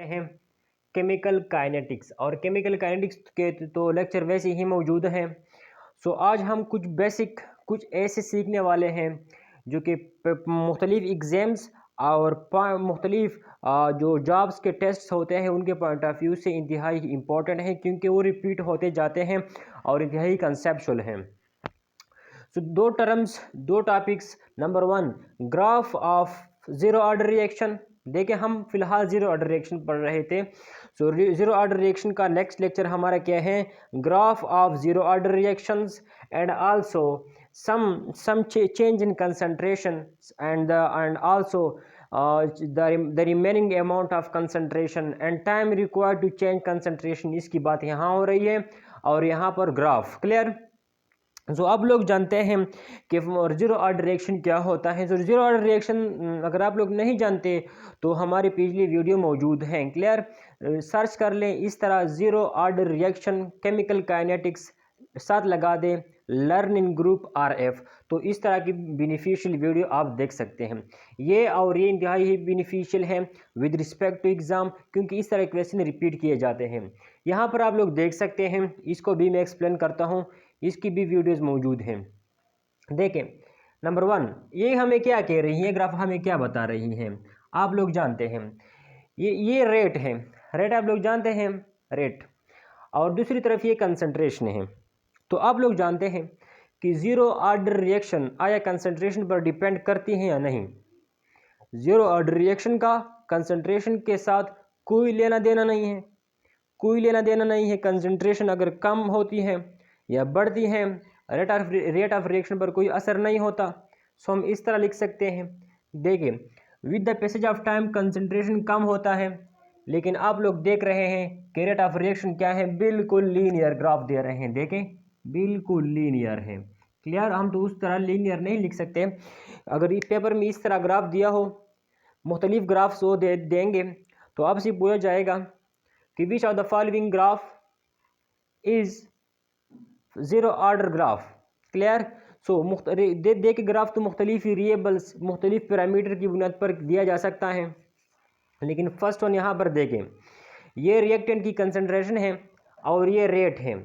हैं chemical kinetics और chemical kinetics के तो लेक्चर वैसे ही मौजूद हैं। सो आज हम कुछ ऐसे सीखने वाले हैं जो कि मुख्तलिफ एग्ज़ाम्स और मुख्तलिफ जो जॉब्स के टेस्ट होते हैं उनके पॉइंट ऑफ व्यू से इंतहाई इम्पोर्टेंट हैं, क्योंकि वो रिपीट होते जाते हैं और इंतहाई कंसेप्चुअल हैं। सो दो topics. Number 1, graph of zero order reaction. देखिए, हम फिलहाल ज़ीरो ऑर्डर रिएक्शन पढ़ रहे थे। सो ज़ीरो ऑर्डर रिएक्शन का नेक्स्ट लेक्चर हमारा क्या है? Graph of zero order reactions and also some change in concentration and also the remaining amount of concentration and time required to change concentration, इसकी बात यहाँ हो रही है और यहाँ पर ग्राफ। क्लियर? जो अब लोग जानते हैं कि ज़ीरो ऑर्डर रिएक्शन क्या होता है। जो ज़ीरो ऑर्डर रिएक्शन अगर आप लोग नहीं जानते तो हमारी पिछली वीडियो मौजूद है। क्लियर? सर्च कर लें इस तरह zero order reaction chemical kinetics, साथ लगा दें लर्न इन ग्रुप RF, तो इस तरह की बेनिफिशियल वीडियो आप देख सकते हैं। ये इंतहाई ही बेनिफिशियल है विद रिस्पेक्ट टू एग्ज़ाम, क्योंकि इस तरह क्वेश्चन रिपीट किए जाते हैं। यहाँ पर आप लोग देख सकते हैं, इसको भी मैं एक्सप्लेन करता हूँ, इसकी भी वीडियोस मौजूद हैं। देखें, नंबर 1 ये हमें क्या कह रही है, ग्राफ हमें क्या बता रही है, आप लोग जानते हैं। ये रेट है, रेट आप लोग जानते हैं, रेट, और दूसरी तरफ ये कंसंट्रेशन है। तो आप लोग जानते हैं कि ज़ीरो ऑर्डर रिएक्शन आया कंसंट्रेशन पर डिपेंड करती है या नहीं। ज़ीरो ऑर्डर रिएक्शन का कंसंट्रेशन के साथ कोई लेना देना नहीं है, कोई लेना देना नहीं है। कंसंट्रेशन अगर कम होती है या बढ़ती है, रेट ऑफ रिएक्शन पर कोई असर नहीं होता। सो हम इस तरह लिख सकते हैं। देखिए, with the passage of time concentration कम होता है, लेकिन आप लोग देख रहे हैं कि रेट ऑफ रिएक्शन क्या है, बिल्कुल लीनियर ग्राफ दे रहे हैं। देखें, बिल्कुल लीनियर है। क्लियर? हम तो उस तरह लीनियर नहीं लिख सकते। अगर इस पेपर में इस तरह ग्राफ दिया हो, मुख्तलिफ ग्राफ्स वो देंगे, तो आपसे पूछा जाएगा कि which of the following graph is zero order graph. Clear? So दे के ग्राफ तो मुख्तलिफ वेरिएबल्स, मुख्तलिफ पैरामीटर की बुनियाद पर दिया जा सकता है, लेकिन फर्स्ट वन यहाँ पर देखें, ये रिएक्टेंट की कंसंट्रेशन है और ये रेट है।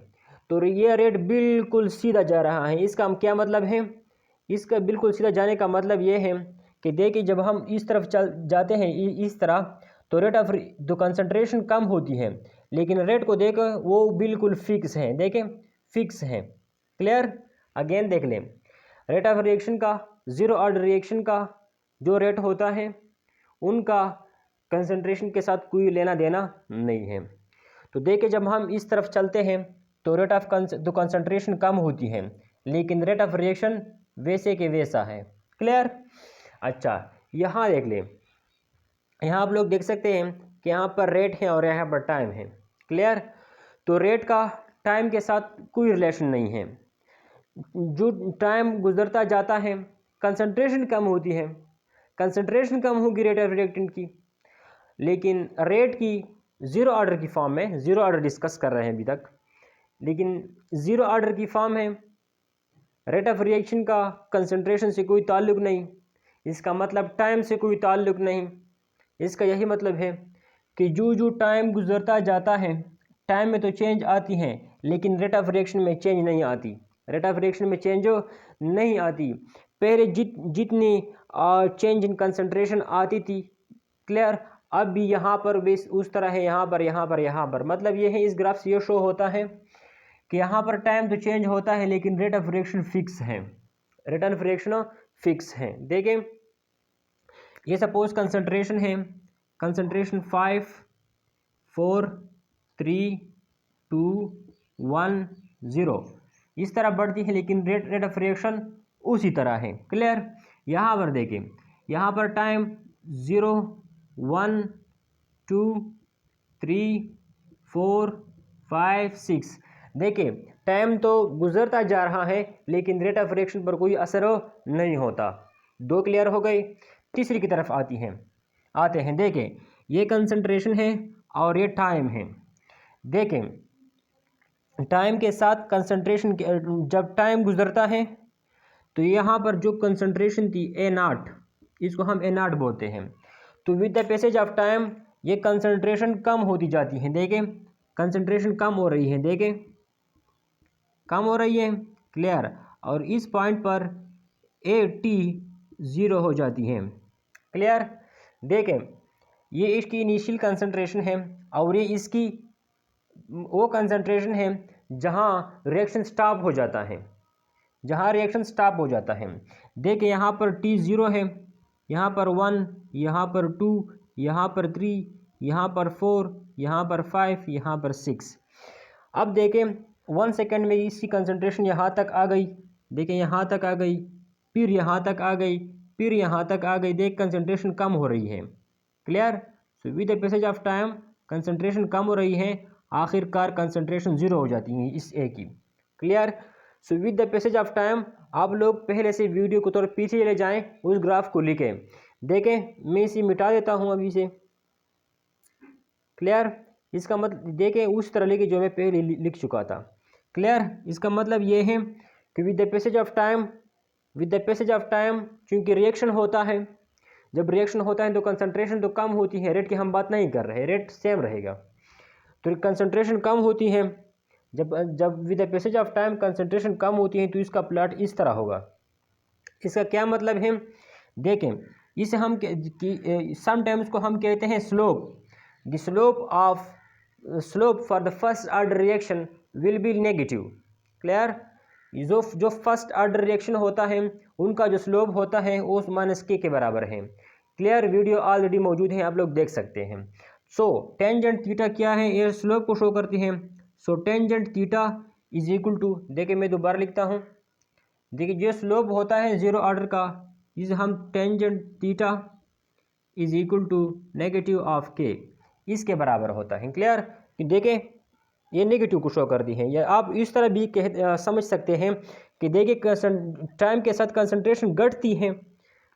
तो ये रेट बिल्कुल सीधा जा रहा है। इसका क्या मतलब है? इसका बिल्कुल सीधा जाने का मतलब ये है कि देखिए, जब हम इस तरफ चल जाते हैं इस तरह, तो रेट ऑफ तो कंसंट्रेशन कम होती है, लेकिन रेट को देखो वो बिल्कुल फिक्स है। देखें, फिक्स है। क्लियर? अगेन देख लें, रेट ऑफ रिएक्शन का, ज़ीरो ऑर्डर रिएक्शन का जो रेट होता है उनका कंसंट्रेशन के साथ कोई लेना देना नहीं है। तो देखिए, जब हम इस तरफ चलते हैं तो रेट ऑफ तो कंसंट्रेशन कम होती है, लेकिन रेट ऑफ रिएक्शन वैसे के वैसा है। क्लियर? अच्छा, यहाँ देख लें, यहाँ आप लोग देख सकते हैं कि यहाँ पर रेट है और यहाँ पर टाइम है। क्लियर? तो रेट का टाइम के साथ कोई रिलेशन नहीं है। जो टाइम गुजरता जाता है कंसंट्रेशन कम होती है, कंसंट्रेशन कम होगी रेट ऑफ रिएक्टेंट की, लेकिन रेट की ज़ीरो ऑर्डर की फॉर्म में, ज़ीरो ऑर्डर डिस्कस कर रहे हैं अभी तक, लेकिन ज़ीरो ऑर्डर की फॉर्म है, रेट ऑफ रिएक्शन का कंसंट्रेशन से कोई ताल्लुक़ नहीं, इसका मतलब टाइम से कोई ताल्लुक़ नहीं। इसका यही मतलब है कि जो टाइम गुजरता जाता है, टाइम में तो चेंज आती है, लेकिन रेट ऑफ रिएक्शन में चेंज नहीं आती, रेट ऑफ रिएक्शन में चेंज नहीं आती। पहले जितनी चेंज इन कंसंट्रेशन आती थी, क्लियर, अब भी यहाँ पर भी उस तरह है, यहाँ पर मतलब ये है, इस ग्राफ से ये शो होता है कि यहाँ पर टाइम तो चेंज होता है, लेकिन रेट ऑफ रिएक्शन फिक्स है, रेट ऑफ रिएक्शन फिक्स है। देखें, ये सपोज कंसंट्रेशन है, कंसंट्रेशन 5 4 3 2 1 0 इस तरह बढ़ती है, लेकिन रेट ऑफ रिएक्शन उसी तरह है। क्लियर? यहाँ पर देखें, यहाँ पर टाइम 0 1 2 3 4 5 6, देखिए टाइम तो गुजरता जा रहा है, लेकिन रेट ऑफ रिएक्शन पर कोई असर नहीं होता। दो क्लियर हो गई। तीसरी की तरफ आते हैं। देखें, ये कंसंट्रेशन है और ये टाइम है। देखें, टाइम के साथ कंसंट्रेशन जब टाइम गुजरता है तो यहाँ पर जो कंसंट्रेशन थी A0, इसको हम A0 बोलते हैं। तो with the passage of time ये कंसंट्रेशन कम होती जाती है, देखें कंसंट्रेशन कम हो रही है, देखें कम हो रही है, क्लियर। और इस पॉइंट पर AT 0 हो जाती है, क्लियर। देखें ये इसकी इनिशियल कंसंट्रेशन है और ये इसकी वो कंसंट्रेशन है जहाँ रिएक्शन स्टॉप हो जाता है, जहाँ रिएक्शन स्टॉप हो जाता है। देखें यहाँ पर T 0 है, यहाँ पर 1, यहाँ पर 2, यहाँ पर 3, यहाँ पर 4, यहाँ पर 5, यहाँ पर 6। अब देखें 1 सेकेंड में इसकी कंसंट्रेशन यहाँ तक आ गई, देखें यहाँ तक आ गई, फिर यहाँ तक आ गई, फिर यहाँ तक आ गई, देख कंसंट्रेशन कम हो रही है, clear. So with the passage of time concentration कम हो रही है, आखिरकार कंसंट्रेशन 0 हो जाती है इस A की, clear. So with the passage of time आप लोग पहले से वीडियो को थोड़ा पीछे ले जाएं, उस ग्राफ को लिखें। देखें मैं इसे मिटा देता हूँ अभी से, क्लियर। इसका मतलब देखें उस तरह लिखे जो मैं पहले लिख चुका था, क्लियर। इसका मतलब ये है कि with the passage of time, with the passage of time चूँकि रिएक्शन होता है, जब रिएक्शन होता है तो कंसंट्रेशन तो कम होती है, रेट की हम बात नहीं कर रहे, रेट सेम रहेगा, तो कंसंट्रेशन कम होती है। जब with the passage of time concentration कम होती है तो इसका प्लॉट इस तरह होगा। इसका क्या मतलब है, देखें इसे हम समटाइम्स को हम कहते हैं slope. The slope for the first order reaction will be negative, clear. जो फर्स्ट ऑर्डर रिएक्शन होता है उनका जो स्लोप होता है वो -k के बराबर है, क्लियर। वीडियो ऑलरेडी मौजूद है, आप लोग देख सकते हैं। सो टेंजेंट थीटा क्या है, ये स्लोप को शो करती है। So tangent theta is equal to, देखिए मैं दोबारा लिखता हूँ, देखिए जो स्लोप होता है 0 ऑर्डर का, इसे हम tangent theta is equal to negative of k, इसके बराबर होता है, क्लियर। देखें ये नेगेटिव को शो करती है, या आप इस तरह भी समझ सकते हैं कि देखिए टाइम के साथ कंसंट्रेशन घटती है,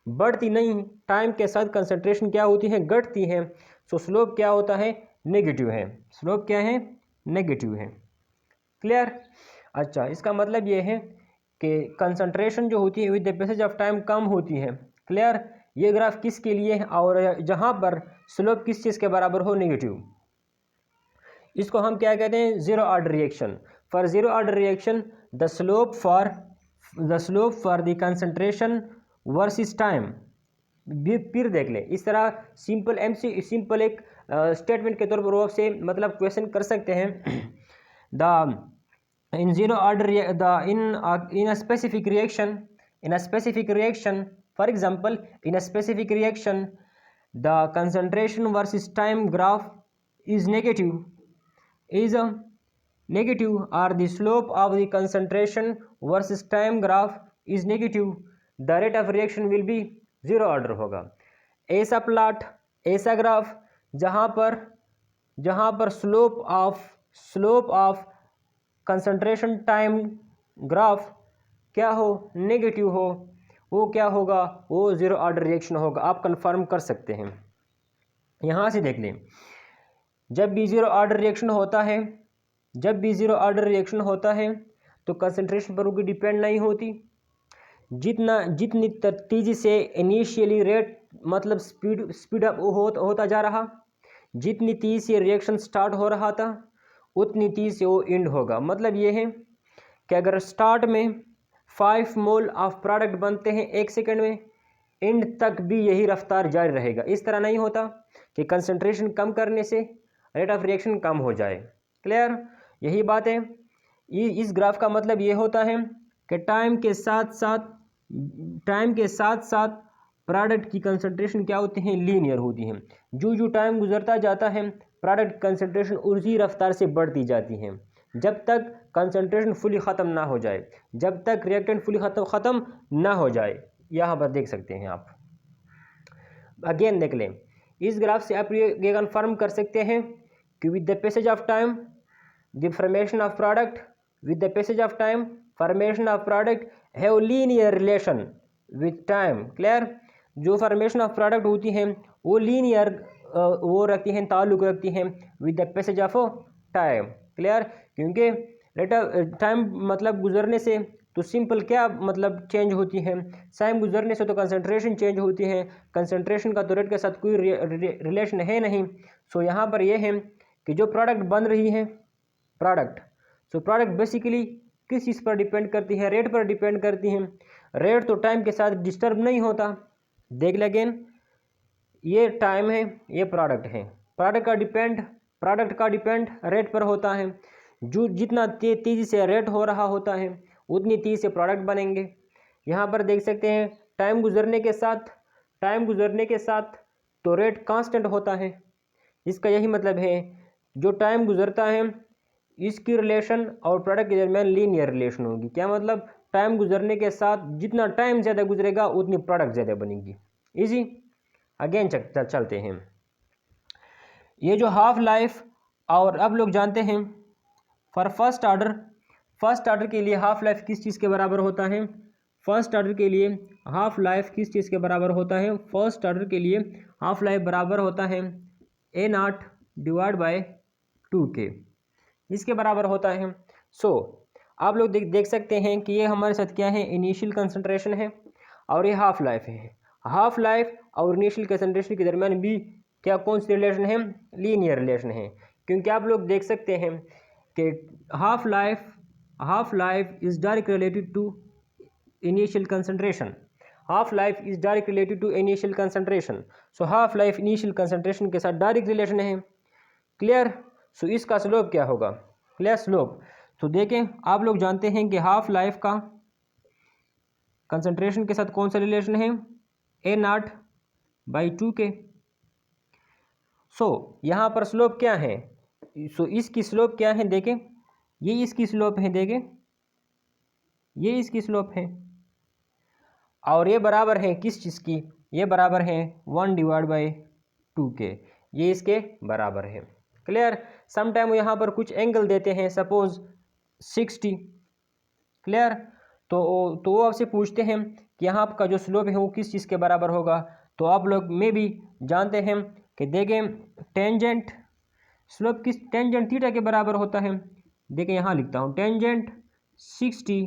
बढ़ती नहीं, टाइम के साथ कंसंट्रेशन क्या होती है, घटती है। सो स्लोप क्या होता है, नेगेटिव है, स्लोप क्या है, नेगेटिव है, क्लियर। अच्छा इसका मतलब ये है कि कंसंट्रेशन जो होती है with the passage of time कम होती है, क्लियर। ये ग्राफ किसके लिए है, और जहाँ पर स्लोप किस चीज़ के बराबर हो, नेगेटिव, इसको हम क्या कहते हैं, 0 order reaction. For 0 order reaction the slope for the concentration versus time, फिर देख ले इस तरह सिंपल एक स्टेटमेंट के तौर पर वो से मतलब क्वेश्चन कर सकते हैं। The in 0 order in a specific reaction for example in a specific reaction the concentration versus time graph is negative or the slope of the concentration versus time graph is negative, the rate of reaction will be 0 order होगा। ऐसा plot, ऐसा graph जहाँ पर slope of concentration time graph क्या हो, negative हो, वो क्या होगा, वो 0 ऑर्डर रिएक्शन होगा, आप कंफर्म कर सकते हैं। यहाँ से देख लें, जब भी 0 ऑर्डर रिएक्शन होता है तो कंसंट्रेशन पर उनकी डिपेंड नहीं होती। जितनी तेज़ी से इनिशियली रेट मतलब स्पीड अप होता जा रहा, जितनी तेज़ी से रिएक्शन स्टार्ट हो रहा था उतनी तेज़ी से वो एंड होगा। मतलब ये है कि अगर स्टार्ट में 5 मोल ऑफ प्रोडक्ट बनते हैं 1 सेकेंड में, एंड तक भी यही रफ्तार जारी रहेगा। इस तरह नहीं होता कि कंसंट्रेशन कम करने से रेट ऑफ रिएक्शन कम हो जाए, क्लियर। यही बात है, इस ग्राफ का मतलब ये होता है कि टाइम के साथ साथ प्रोडक्ट की कंसंट्रेशन क्या होती है, लीनियर होती है। जो टाइम गुजरता जाता है प्रोडक्ट कंसंट्रेशन उसी रफ्तार से बढ़ती जाती है जब तक कंसंट्रेशन फुली ख़त्म ना हो जाए, जब तक रिएक्टेंट फुली ख़त्म ना हो जाए। यहाँ पर देख सकते हैं आप, अगेन देख लें, इस ग्राफ से आप ये कन्फर्म कर सकते हैं कि with the passage of time the formation of product, with the passage of time formation of product have linear relation with time, clear. जो फॉर्मेशन ऑफ प्रोडक्ट होती हैं वो लीनियर वो रखती हैं, ताल्लुक़ रखती हैं with the passage of time, clear. क्योंकि रेट ऑफ टाइम मतलब गुजरने से तो सिंपल क्या मतलब चेंज होती है, टाइम गुजरने से तो कंसंट्रेशन चेंज होती है, कंसंट्रेशन का तो रेट के साथ कोई रिलेशन है नहीं। सो यहाँ पर यह है कि जो प्रोडक्ट बन रही है प्रोडक्ट, सो प्रोडक्ट बेसिकली किस चीज़ पर डिपेंड करती है, रेट पर डिपेंड करती है। रेट तो टाइम के साथ डिस्टर्ब नहीं होता। देख लें अगेन, ये टाइम है, ये प्रोडक्ट है, प्रोडक्ट का डिपेंड रेट पर होता है। जो जितना तेज़ी से रेट हो रहा होता है उतनी तेज़ी से प्रोडक्ट बनेंगे। यहाँ पर देख सकते हैं टाइम गुजरने के साथ तो रेट कांस्टेंट होता है। इसका यही मतलब है जो टाइम गुजरता है इसकी रिलेशन और प्रोडक्ट के दरमियान लीनियर रिलेशन होगी। क्या मतलब, टाइम गुजरने के साथ जितना टाइम ज़्यादा गुजरेगा उतनी प्रोडक्ट ज़्यादा बनेगी। इजी। अगेन चलते हैं, ये जो हाफ लाइफ, और अब लोग जानते हैं फॉर फर्स्ट ऑर्डर के लिए हाफ लाइफ किस चीज़ के बराबर होता है, फर्स्ट ऑर्डर के लिए हाफ लाइफ किस चीज़ के बराबर होता है, फर्स्ट ऑर्डर के लिए हाफ लाइफ बराबर होता है A0 डिवाइड बाय 2K, इसके बराबर होता है। सो आप लोग देख सकते हैं कि ये हमारे साथ क्या है, इनिशियल कंसंट्रेशन है और ये हाफ लाइफ है। हाफ लाइफ और इनिशियल कंसंट्रेशन के दरमियान भी क्या कौन सी रिलेशन है, लीनियर रिलेशन है। क्योंकि आप लोग देख सकते हैं कि half life is direct related to initial concentration, half life is direct related to initial concentration. So half life initial concentration के साथ डायरेक्ट रिलेशन है। क्लियर। सो इसका स्लोप क्या होगा, क्लियर स्लोप। तो देखें, आप लोग जानते हैं कि हाफ लाइफ का कंसंट्रेशन के साथ कौन सा रिलेशन है, A0 बाई 2K। सो यहाँ पर स्लोप क्या है, सो इसकी स्लोप क्या है, देखें ये इसकी स्लोप है, देखें ये इसकी स्लोप है और ये बराबर है किस चीज़ की, ये बराबर है 1 डिवाइड बाई 2K, ये इसके बराबर है। क्लियर। समटाइम यहाँ पर कुछ एंगल देते हैं, सपोज 60। क्लियर। तो वो आपसे पूछते हैं कि यहाँ का जो स्लोप है वो किस चीज़ के बराबर होगा। तो आप लोग में भी जानते हैं कि देखें टेंजेंट स्लोप किस, टेंजेंट थीटा के बराबर होता है। देखें यहाँ लिखता हूँ टेंजेंट 60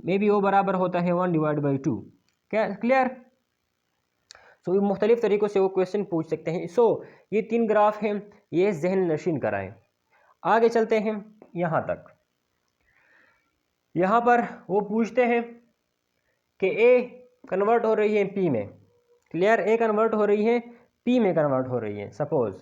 में भी वो बराबर होता है 1 डिवाइड बाई 2। क्या क्लियर। सो मुख्तलिफ तरीक़ों से वो क्वेश्चन पूछ सकते हैं। सो ये 3 ग्राफ हैं, ये जहन नशीन कराएं। आगे चलते हैं यहाँ तक, यहाँ पर वो पूछते हैं कि ए कन्वर्ट हो रही है पी में। क्लियर। ए कन्वर्ट हो रही है पी में कन्वर्ट हो रही है। सपोज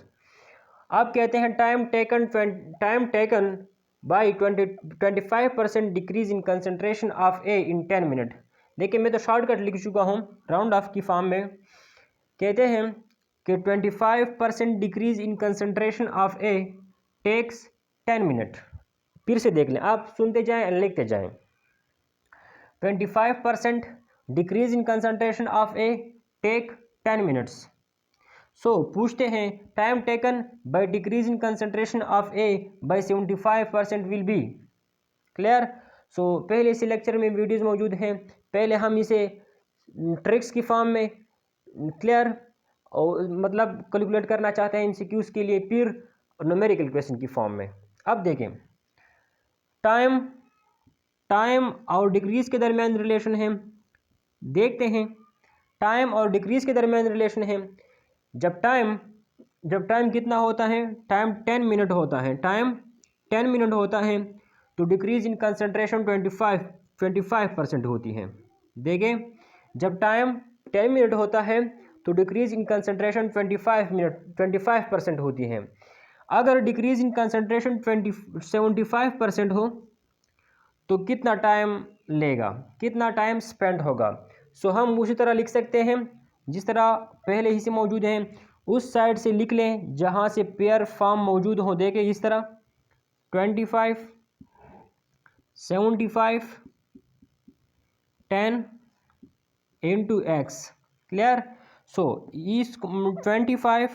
आप कहते हैं time taken by 25% decrease in concentration of A in 10 minute. देखिए मैं तो शॉर्टकट लिख चुका हूँ राउंड ऑफ की फॉर्म में। कहते हैं कि 25% decrease in concentration of A takes 10 minute. फिर से देख लें, आप सुनते जाएं लिखते जाएं। 25% decrease in concentration of A take 10 minutes. So पूछते हैं time taken by decrease in concentration of A by 75% will be. Clear. So पहले इस लेक्चर में वीडियोस मौजूद हैं, पहले हम इसे ट्रिक्स की फॉर्म में, क्लियर, और मतलब कैलकुलेट करना चाहते हैं एमसीक्यूज के लिए, फिर न्यूमेरिकल क्वेश्चन की फॉर्म में। अब देखें टाइम और डिक्रीज के दरमियान रिलेशन है। देखते हैं टाइम और डिक्रीज के दरमियान रिलेशन है। जब टाइम कितना होता है, टाइम 10 मिनट होता है, टाइम 10 मिनट होता है तो डिक्रीज इन कंसंट्रेशन 25% होती है। देखें जब टाइम 10 मिनट होता है तो डिक्रीज इन कंसंट्रेशन 25% होती है। अगर डिक्रीज इन कंसंट्रेशन 75% हो तो कितना टाइम लेगा, कितना टाइम स्पेंड होगा। सो हम उसी तरह लिख सकते हैं जिस तरह पहले ही से मौजूद हैं, उस साइड से लिख लें जहाँ से पेयर फॉर्म मौजूद हो। देखें इस तरह 25 75 10 इंटू एक्स। क्लियर। सो इस 25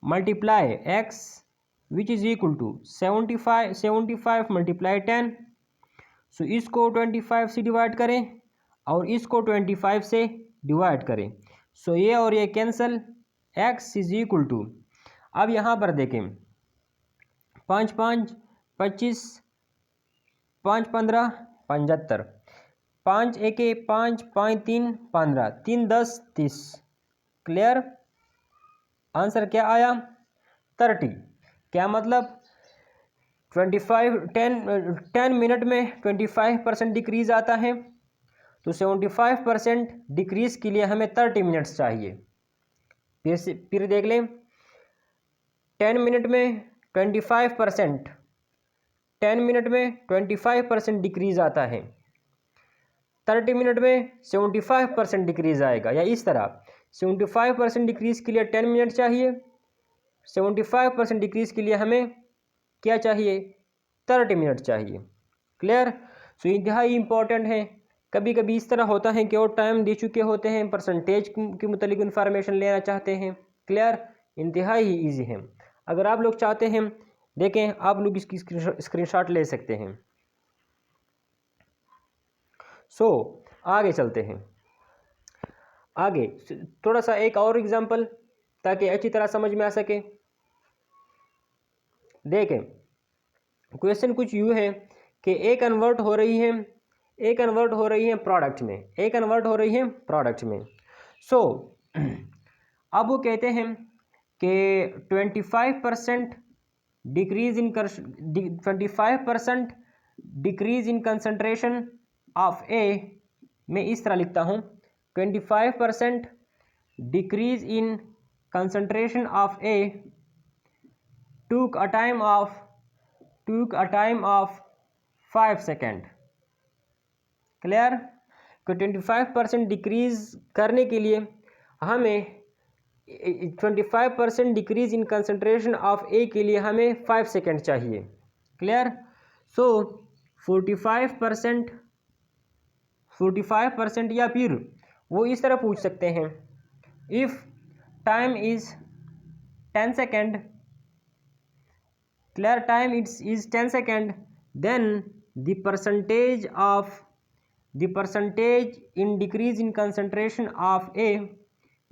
multiply x which is equal to 75 multiply 10। So इसको 25 से डिवाइड करें और इसको 25 से डिवाइड करें। सो ये और ये cancel, x is equal to, अब यहाँ पर देखें 5 5 25 5 15 75, 5 एके 5, 5 3 15, 3 10 30। क्लियर? आंसर क्या आया? 30। क्या मतलब 10 मिनट में 25% डिक्रीज आता है, तो 75% डिक्रीज के लिए हमें 30 मिनट्स चाहिए। फिर देख लें, 10 मिनट में 25%, 10 मिनट में 25% डिक्रीज आता है, 30 मिनट में 75% डिक्रीज आएगा। या इस तरह 75% डिक्रीज के लिए 10 मिनट चाहिए, 75% डिक्रीज के लिए हमें क्या चाहिए? 30 मिनट चाहिए। क्लियर? सो इंतहाई इंपॉर्टेंट है। कभी कभी इस तरह होता है कि और टाइम दे चुके होते हैं, परसेंटेज के मुतालिक इंफॉर्मेशन लेना चाहते हैं। क्लियर? इंतहाई ही ईजी है। अगर आप लोग चाहते हैं, देखें, आप लोग इसकी स्क्रीनशॉट ले सकते हैं। सो आगे चलते हैं। आगे थोड़ा सा एक और एग्जांपल, ताकि अच्छी तरह समझ में आ सके। देखें, क्वेश्चन कुछ यूँ है कि ए कन्वर्ट हो रही है, ए कन्वर्ट हो रही है प्रोडक्ट में, ए कन्वर्ट हो रही है प्रोडक्ट में। सो अब वो कहते हैं कि 25% decrease in 25% decrease in concentration of A, मैं इस तरह लिखता हूँ, 25% decrease in concentration of A took a time of 5 second. Clear? कि 25% डिक्रीज करने के लिए हमें 25% decrease in concentration of A के लिए हमें 5 सेकेंड चाहिए। क्लियर? सो 45% या फिर वो इस तरह पूछ सकते हैं, if time is 10 second, clear, time is 10 second, then the percentage in decrease in concentration of A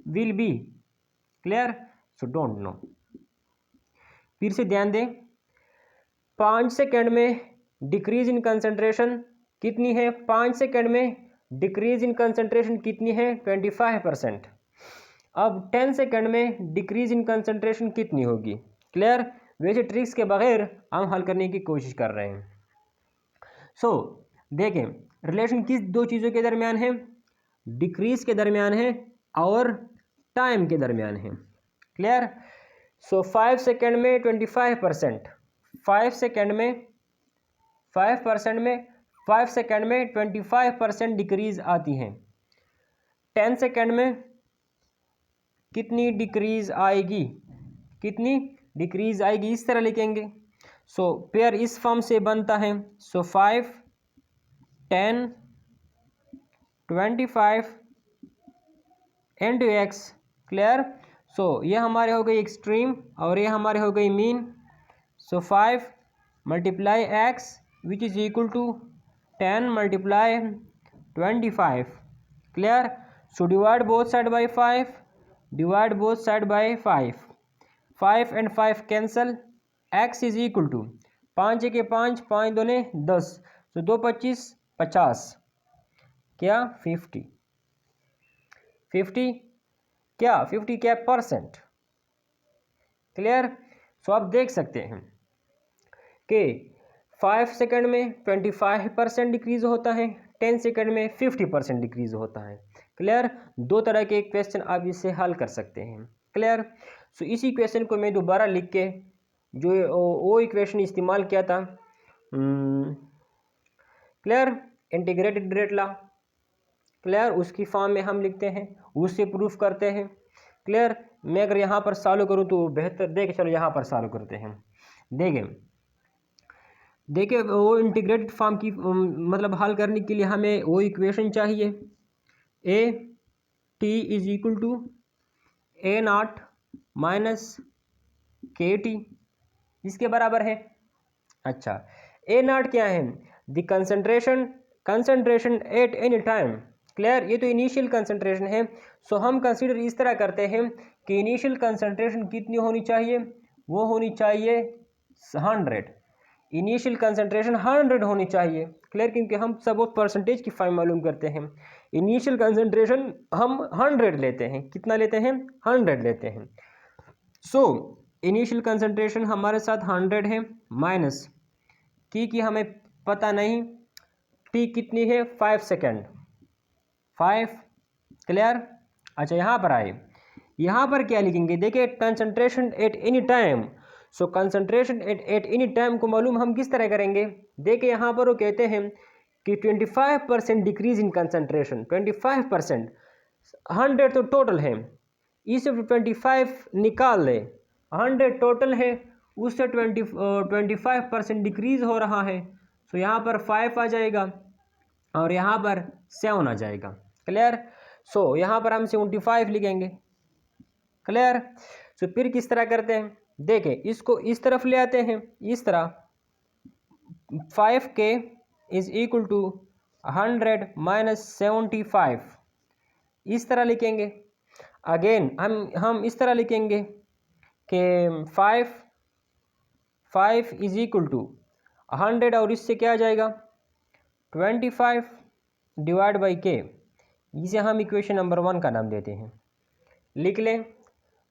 will be, clear? So don't know। फिर से ध्यान दें, 5 सेकेंड में डिक्रीज इन कंसंट्रेशन कितनी है? 5 सेकेंड में डिक्रीज इन कंसंट्रेशन कितनी है? 25%। अब 10 सेकेंड में डिक्रीज इन कंसंट्रेशन कितनी होगी? क्लियर? वैसे ट्रिक्स के बगैर हम हल करने की कोशिश कर रहे हैं। सो देखें, रिलेशन किस दो चीज़ों के दरमियान है? डिक्रीज के दरमियान है और टाइम के दरमियान है। क्लियर? सो 5 सेकेंड में 25%, 5 सेकेंड में 25% डिक्रीज आती है। 10 सेकेंड में कितनी डिक्रीज आएगी? कितनी डिक्रीज आएगी? इस तरह लिखेंगे। सो पेयर इस फॉर्म से बनता है। सो 5, 10, 25 into x। क्लियर? सो ये हमारे हो गई एक्सट्रीम और ये हमारे हो गई mean. So 5 multiply x which is equal to 10 multiply 25। Clear? So divide both side by 5, divide both side by 5, 5 and 5 cancel, x is equal to 5 के 5, 5 दूने 10, तो 2 25 50, क्या 50 क्या 50 क्या परसेंट। क्लियर? सो आप देख सकते हैं कि 5 सेकंड में 25% डिक्रीज होता है, 10 सेकंड में 50% डिक्रीज होता है। क्लियर? दो तरह के क्वेश्चन आप इससे हल कर सकते हैं। क्लियर? सो इसी क्वेश्चन को मैं दोबारा लिख के जो वो इक्वेशन इस्तेमाल किया था, clear, integrated rate law, clear, उसकी फॉर्म में हम लिखते हैं, उससे प्रूफ करते हैं। क्लियर? मैं अगर यहाँ पर सॉल्व करूँ तो बेहतर, देख चलो यहाँ पर सॉल्व करते हैं। देखिए वो इंटीग्रेटेड फॉर्म की मतलब हल करने के लिए हमें वो इक्वेशन चाहिए, A T is equal to A not minus K T, इसके बराबर है। अच्छा, ए नॉट क्या है? The concentration at any time. Clear? ये तो इनिशियल कंसंट्रेशन है। सो हम कंसीडर इस तरह करते हैं कि इनिशियल कंसंट्रेशन कितनी होनी चाहिए? वो होनी चाहिए 100। इनिशियल कंसंट्रेशन 100 होनी चाहिए। क्लियर, क्योंकि हम सब परसेंटेज की फाइल मालूम करते हैं। इनिशियल कंसंट्रेशन हम 100 लेते हैं। कितना लेते हैं? 100 लेते हैं। सो इनिशियल कंसंट्रेशन हमारे साथ 100 है, माइनस की हमें पता नहीं, टी कितनी है? 5 सेकेंड, 5। क्लियर। अच्छा, यहाँ पर आए, यहाँ पर क्या लिखेंगे? देखिए, concentration at any time. So concentration at any time को मालूम हम किस तरह करेंगे? देखिए, यहाँ पर वो कहते हैं कि 25% डिक्रीज इन कंसंट्रेशन, 25%। 100 तो टोटल है, इससे 25 निकाल ले, 100 टोटल है, उससे 25% डिक्रीज हो रहा है। सो यहाँ पर 5 आ जाएगा और यहाँ पर 7 आ जाएगा। क्लियर। सो यहाँ पर हम 75 लिखेंगे। क्लियर। सो फिर किस तरह करते हैं? देखें, इसको इस तरफ ले आते हैं, इस तरह 5k is equal to 100 minus 75, इस तरह लिखेंगे। अगेन हम इस तरह लिखेंगे कि 5 इज इक्वल टू 100 और इससे क्या आ जाएगा? 25 डिवाइड बाई के। इसे हम इक्वेशन नंबर 1 का नाम देते हैं। लिख लें,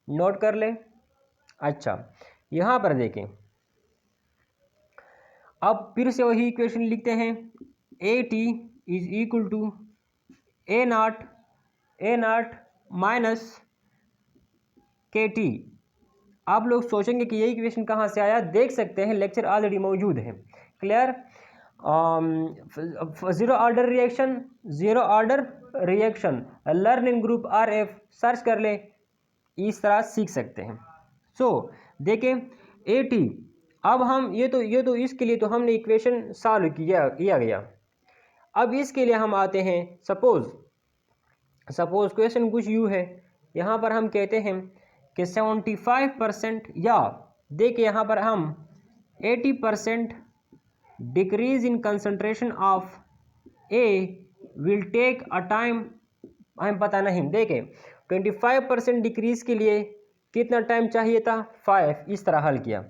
नोट कर लें। अच्छा, यहाँ पर देखें, अब फिर से वही इक्वेशन लिखते हैं। AT is equal to A0 minus KT। आप लोग सोचेंगे कि ये इक्वेशन कहाँ से आया? देख सकते हैं, लेक्चर ऑलरेडी मौजूद है। Clear. Zero order reaction learn in group RF search कर ले, इस तरह सीख सकते हैं। सो देखें, AT, अब हम ये तो इसके लिए तो हमने इक्वेशन सॉल्व किया गया। अब इसके लिए हम आते हैं, सपोज क्वेश्चन कुछ यूँ है। यहाँ पर हम कहते हैं कि 75%, या देखिए यहाँ पर हम 80% decrease in concentration of A will take a time, हमें पता नहीं। देखें, 25% डिक्रीज के लिए कितना टाइम चाहिए था? 5। इस तरह हल किया।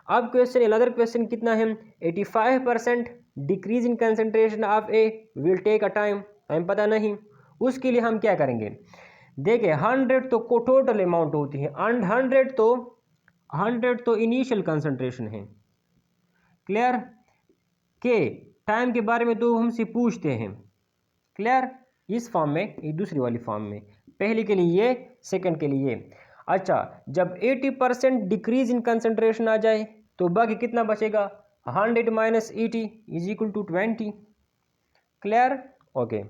अब क्वेश्चन, अनदर क्वेश्चन कितना है? 85% decrease in concentration of A will take a time, हमें पता नहीं। उसके लिए हम क्या करेंगे? देखिए, 100 तो को टोटल अमाउंट होती है, एंड 100 तो इनिशियल कंसंट्रेशन है। क्लियर। के टाइम के बारे में तो हमसे पूछते हैं। क्लियर। इस फॉर्म में, ये दूसरी वाली फॉर्म में, पहले के लिए ये, सेकंड के लिए ये। अच्छा, जब 80% डिक्रीज इन कंसंट्रेशन आ जाए तो बाकी कितना बचेगा? 100 minus 80 is equal to 20। Clear. Okay.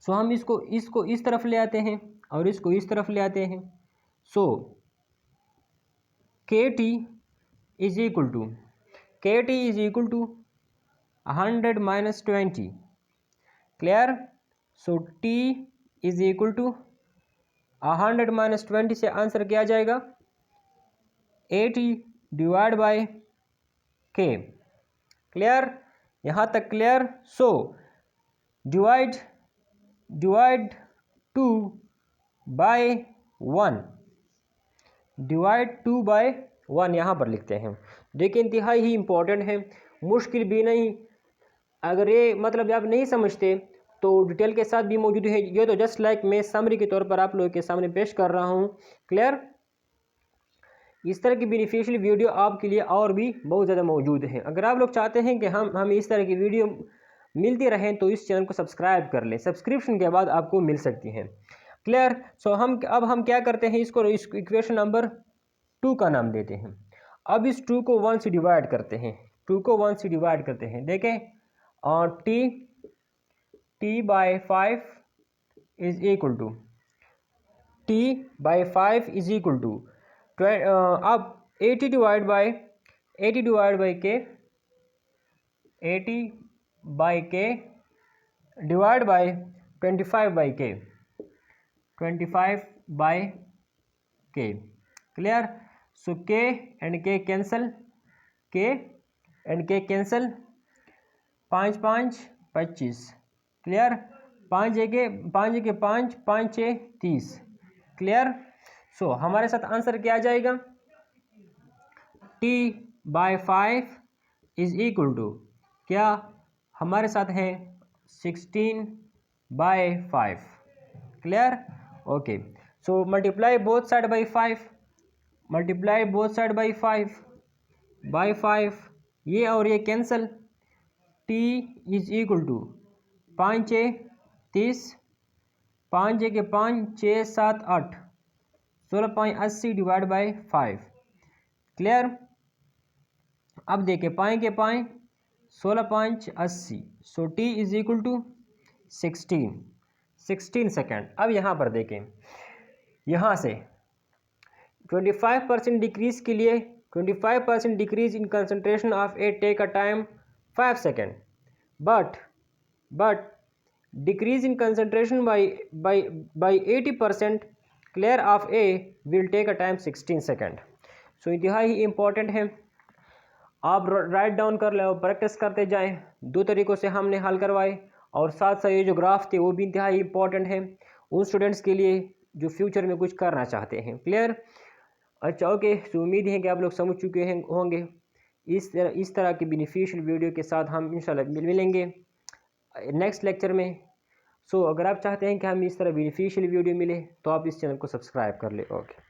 So हम इसको इस तरफ ले आते हैं और इसको इस तरफ ले आते हैं। So KT is equal to 100 minus 20। Clear. So T is equal to 100 minus 20 से आंसर क्या आ जाएगा? 80 डिवाइड बाय K। क्लियर। यहाँ तक clear. So divide 2 by 1, divide 2 by 1 यहाँ पर लिखते हैं। देखिए, इंतहाई ही इम्पोर्टेंट है, मुश्किल भी नहीं। अगर ये मतलब आप नहीं समझते तो डिटेल के साथ भी मौजूद है। ये तो जस्ट लाइक मैं समरी के तौर पर आप लोगों के सामने पेश कर रहा हूँ। क्लियर। इस तरह की बेनिफिशियल वीडियो आपके लिए और भी बहुत ज़्यादा मौजूद है। अगर आप लोग चाहते हैं कि हम इस तरह की वीडियो मिलती रहें तो इस चैनल को सब्सक्राइब कर लें, सब्सक्रिप्शन के बाद आपको मिल सकती हैं। क्लियर। सो अब हम क्या करते हैं, इस इक्वेशन नंबर 2 का नाम देते हैं। अब इस 2 को 1 से डिवाइड करते हैं। देखें, और T by 5 is equal to अब 80 divide by K, 80 by K divide by 25 by K। Clear. So K and K cancel, 5 5 25। Clear. 5 के 5 5 6 30। क्लियर। सो हमारे साथ आंसर क्या आ जाएगा? T by 5 is equal to, क्या हमारे साथ है 16/5। Clear? Okay, so multiply both side by 5, multiply both side by 5 ये और ये cancel. T is equal to 5 30, 5 के 5 6 7 8 16 5 80 डिवाइड बाई 5। क्लियर? अब देखें, 5 के 5 16 5 80, so T is equal to 16 second. अब यहाँ पर देखें, यहाँ से 25% डिक्रीज के लिए 25% decrease in concentration of A take a time 5 second, but decrease in concentration by 80% clear of A will take a time 16 second. So इंतहाई इंपॉर्टेंट है, आप राइट डाउन कर लें और प्रैक्टिस करते जाएं। दो तरीक़ों से हमने हल करवाए और साथ साथ ये जो ग्राफ थे वो भी इंतहाई इंपॉर्टेंट है उन स्टूडेंट्स के लिए जो फ्यूचर में कुछ करना चाहते हैं। क्लियर? अच्छा, ओके, तो उम्मीद है कि आप लोग समझ चुके हैं होंगे। इस तरह की बेनिफिशियल वीडियो के साथ हम इंशाल्लाह मिलेंगे नेक्स्ट लेक्चर में। सो अगर आप चाहते हैं कि हम इस तरह बेनिफिशियल वीडियो मिले तो आप इस चैनल को सब्सक्राइब कर ले। ओके।